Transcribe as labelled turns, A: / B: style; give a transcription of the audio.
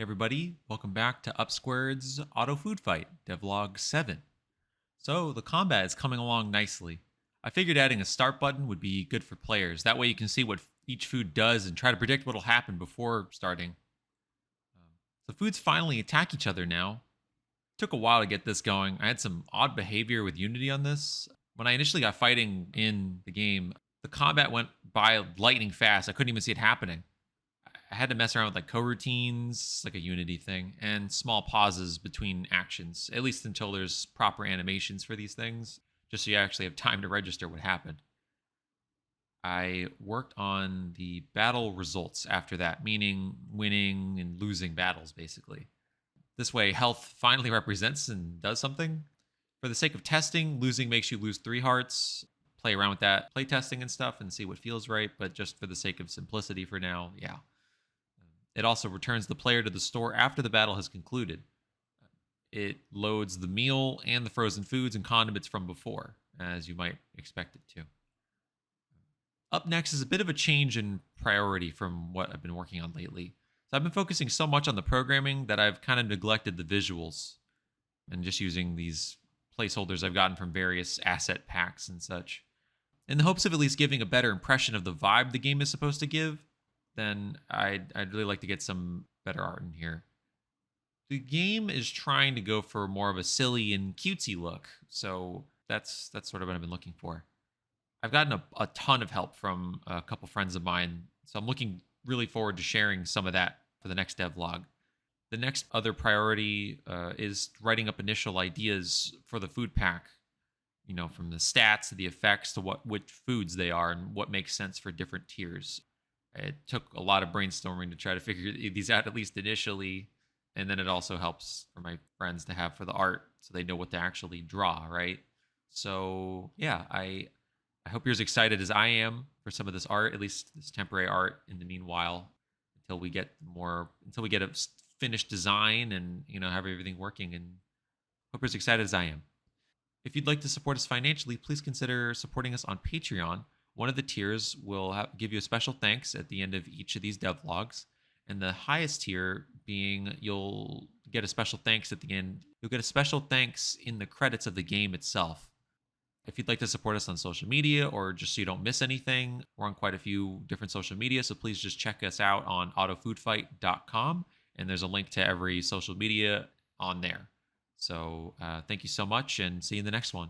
A: Everybody, welcome back to Upsquared's Auto Food Fight, Devlog 7. So, the combat is coming along nicely. I figured adding a start button would be good for players. That way you can see what each food does and try to predict what will happen before starting. The foods finally attack each other now. Took a while to get this going. I had some odd behavior with Unity on this. When I initially got fighting in the game, the combat went by lightning fast. I couldn't even see it happening. I had to mess around with like coroutines, like a Unity thing, and small pauses between actions, at least until there's proper animations for these things, just so you actually have time to register what happened. I worked on the battle results after that, meaning winning and losing battles, basically. This way, health finally represents and does something. For the sake of testing, losing makes you lose 3 hearts. Play around with that, play testing and stuff, and see what feels right, but just for the sake of simplicity for now, yeah. It also returns the player to the store after the battle has concluded. It loads the meal and the frozen foods and condiments from before, as you might expect it to. Up next is a bit of a change in priority from what I've been working on lately. So I've been focusing so much on the programming that I've kind of neglected the visuals and just using these placeholders I've gotten from various asset packs and such. In the hopes of at least giving a better impression of the vibe the game is supposed to give, then I'd really like to get some better art in here. The game is trying to go for more of a silly and cutesy look, so that's sort of what I've been looking for. I've gotten a ton of help from a couple friends of mine, so I'm looking really forward to sharing some of that for the next devlog. The next other priority is writing up initial ideas for the food pack. You know, from the stats to the effects to which foods they are and what makes sense for different tiers. It took a lot of brainstorming to try to figure these out, at least initially. And then it also helps for my friends to have for the art so they know what to actually draw, right? So, yeah, I hope you're as excited as I am for some of this art, at least this temporary art in the meanwhile, until we get a finished design and, have everything working. And hope you're as excited as I am. If you'd like to support us financially, please consider supporting us on Patreon. One of the tiers will give you a special thanks at the end of each of these devlogs. And the highest tier being you'll get a special thanks at the end. You'll get a special thanks in the credits of the game itself. If you'd like to support us on social media or just so you don't miss anything, we're on quite a few different social media. So please just check us out on autofoodfight.com. And there's a link to every social media on there. So thank you so much and see you in the next one.